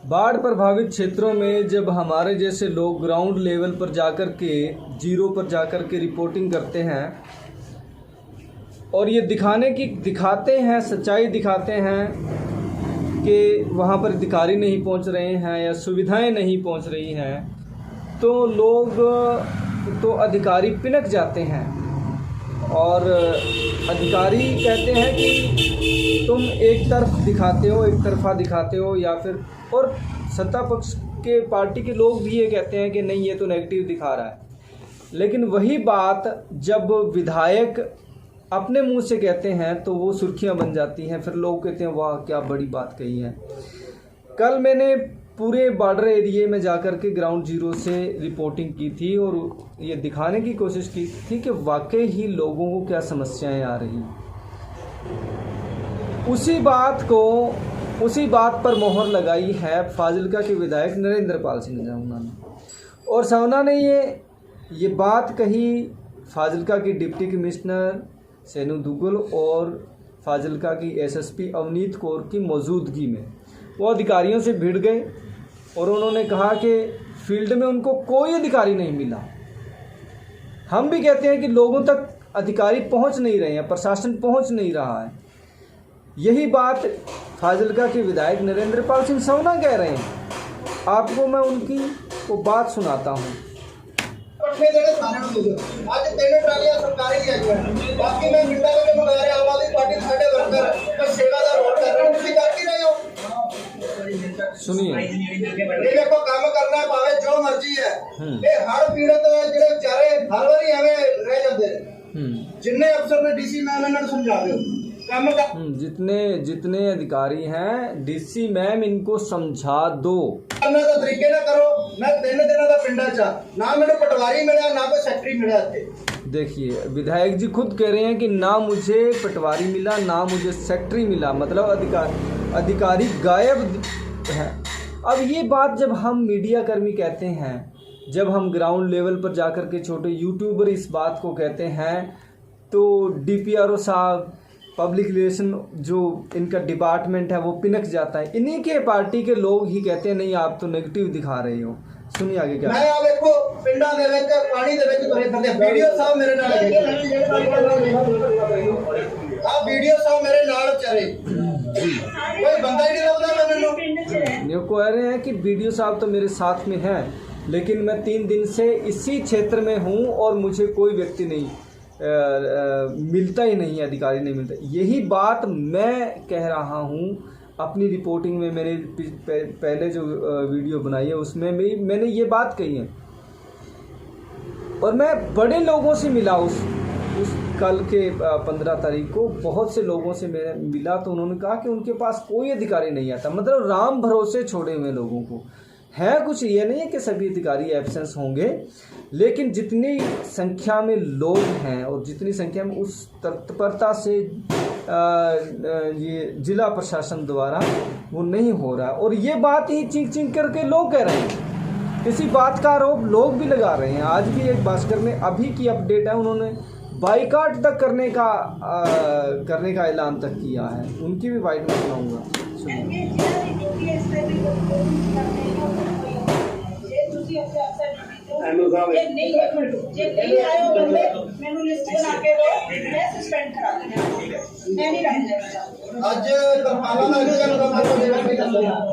बाढ़ प्रभावित क्षेत्रों में जब हमारे जैसे लोग ग्राउंड लेवल पर जाकर के जीरो पर जाकर के रिपोर्टिंग करते हैं और ये दिखाते हैं, सच्चाई दिखाते हैं कि वहाँ पर अधिकारी नहीं पहुँच रहे हैं या सुविधाएं नहीं पहुँच रही हैं, तो लोग तो अधिकारी पिनक जाते हैं और अधिकारी कहते हैं कि तुम एक तरफा दिखाते हो या फिर, और सत्ता पक्ष के पार्टी के लोग भी ये कहते हैं कि नहीं ये तो नेगेटिव दिखा रहा है। लेकिन वही बात जब विधायक अपने मुंह से कहते हैं तो वो सुर्खियां बन जाती हैं, फिर लोग कहते हैं वाह क्या बड़ी बात कही है। कल मैंने पूरे बॉर्डर एरिया में जाकर के ग्राउंड जीरो से रिपोर्टिंग की थी और ये दिखाने की कोशिश की थी कि वाकई ही लोगों को क्या समस्याएं आ रही। उसी बात पर मोहर लगाई है फाजिल्का के विधायक नरेंद्र पाल सिंह सवना ने, और सवना ने ये बात कही फाजिल्का की डिप्टी कमिश्नर सेनू दुग्गल और फाजिल्का की एसएसपी अवनीत कौर की मौजूदगी में। वो अधिकारियों से भिड़ गए और उन्होंने कहा कि फील्ड में उनको कोई अधिकारी नहीं मिला। हम भी कहते हैं कि लोगों तक अधिकारी पहुंच नहीं रहे हैं, प्रशासन पहुंच नहीं रहा है। यही बात फाजिल्का के विधायक नरेंद्र पाल सिंह सवना कह रहे हैं। आपको मैं उनकी वो बात सुनाता हूँ। आज 3 ट्रालियां सरकारी दी है, बाकी मैं मिंटा के मंगा रहे आम आदमी पार्टी साडे वर्कर पर सेवादार वोट कर रहे हो, तुसी कर की रहे हो। सुनिए, ये देखो काम करना है भावे जो मर्जी है। ये हर पीड़ित जेडे बेचारे हर बारी एवें रह जाते, जिन्ने अफसर ने डीसी मैम इन्हां नूं समझा दिओ काम का। जितने अधिकारी हैं डीसी मैम इनको समझा दो। करना तो तरीके ना करो। मैं 3 दिनों का पिंडा चा ना मैंने पटवारी मिला ना कोई सेक्रेटरी मिला थे। देखिए विधायक जी खुद कह रहे हैं कि ना मुझे पटवारी मिला ना मुझे सेक्रेटरी मिला, मतलब अधिकारी गायब है। अब ये बात जब हम मीडिया कर्मी कहते हैं, जब हम ग्राउंड लेवल पर जाकर के छोटे यूट्यूबर इस बात को कहते हैं, तो डीपीआरओ साहब, पब्लिक रिलेशन जो इनका डिपार्टमेंट है वो पिनक जाता है। इन्हीं के पार्टी के लोग ही कहते हैं नहीं आप तो नेगेटिव दिखा रहे हो। सुनिए आगे क्या। मैं आ देखो पिंडा दे विच पानी दे विच तुरे फिरदे वीडियो साहब मेरे नाल है। आ वीडियो साहब मेरे नाल चले कोई बंदा ही नहीं लगदा मैनू। ये कह रहे हैं कि वीडियो साहब तो मेरे साथ में हैं, लेकिन मैं 3 दिन से इसी क्षेत्र में हूँ और मुझे कोई व्यक्ति नहीं मिलता ही नहीं है, अधिकारी नहीं मिलता। यही बात मैं कह रहा हूँ अपनी रिपोर्टिंग में। मैंने पहले जो वीडियो बनाई है उसमें भी मैंने ये बात कही है। और मैं बड़े लोगों से मिला उस कल के 15 तारीख को बहुत से लोगों से मैं मिला, तो उन्होंने कहा कि उनके पास कोई अधिकारी नहीं आता। मतलब राम भरोसे छोड़े हुए लोगों को है। कुछ ये नहीं है कि सभी अधिकारी एब्सेंस होंगे, लेकिन जितनी संख्या में लोग हैं और जितनी संख्या में उस तत्परता से ये जिला प्रशासन द्वारा वो नहीं हो रहा। और ये बात ही चीख करके लोग कह रहे हैं। इसी बात का आरोप लोग भी लगा रहे हैं। आज भी एक भास्कर में अभी की अपडेट है, उन्होंने बाइकाट तक करने का ऐलान तक किया है। उनकी भी बाइट में सुनाऊंगा।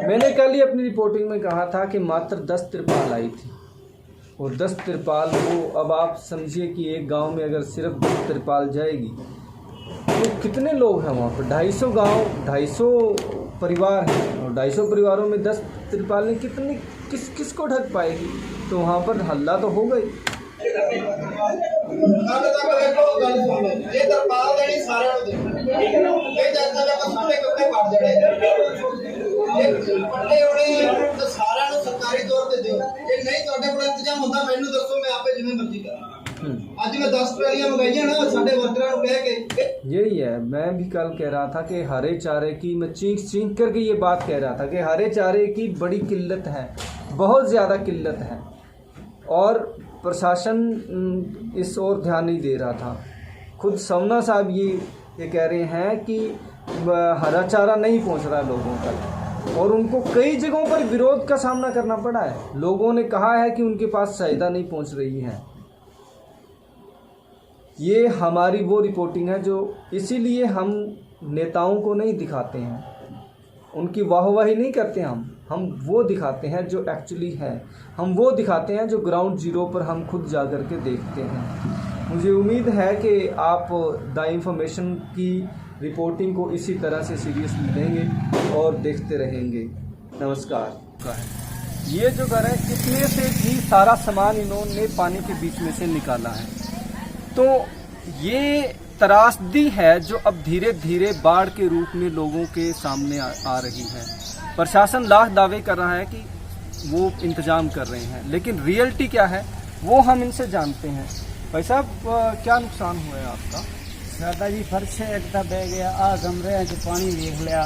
मैंने कल ही अपनी रिपोर्टिंग में कहा था कि मात्र 10 तिरपाल आई थी, और 10 तिरपाल को अब आप समझिए कि एक गांव में अगर सिर्फ 10 तिरपाल जाएगी तो कितने लोग हैं वहाँ पर। 250 गांव, 250 परिवार हैं, और 250 परिवारों में 10 तिरपाल ने किसको ढक पाएगी। तो वहाँ पर हल्ला तो हो गई। यही है, मैं भी कल कह रहा था कि हरे चारे की, मैं चीख करके ये बात कह रहा था कि हरे चारे की बड़ी किल्लत है, बहुत ज़्यादा किल्लत है, और प्रशासन इस ओर ध्यान नहीं दे रहा था। खुद सवना साहब ये कह रहे हैं कि हरा चारा नहीं पहुंच रहा लोगों तक। और उनको कई जगहों पर विरोध का सामना करना पड़ा है। लोगों ने कहा है कि उनके पास सहायता नहीं पहुंच रही है। ये हमारी वो रिपोर्टिंग है जो इसीलिए हम नेताओं को नहीं दिखाते हैं, उनकी वाहवाही नहीं करते हम वो दिखाते हैं जो एक्चुअली है, हम वो दिखाते हैं जो ग्राउंड जीरो पर हम खुद जा कर के देखते हैं। मुझे उम्मीद है कि आप द इंफॉर्मेशन की रिपोर्टिंग को इसी तरह से सीरियसली लेंगे और देखते रहेंगे। नमस्कार। ये जो घर है इसमें से भी सारा सामान इन्होंने पानी के बीच में से निकाला है। तो ये त्रासदी है जो अब धीरे धीरे बाढ़ के रूप में लोगों के सामने आ रही है। प्रशासन लाख दावे कर रहा है कि वो इंतजाम कर रहे हैं, लेकिन रियलिटी क्या है वो हम इनसे जानते हैं। भाई साहब, क्या नुकसान हुआ है आपका? दादाजी फर्श से एकता बह गया, आ कमरे हैं जो पानी देख लिया।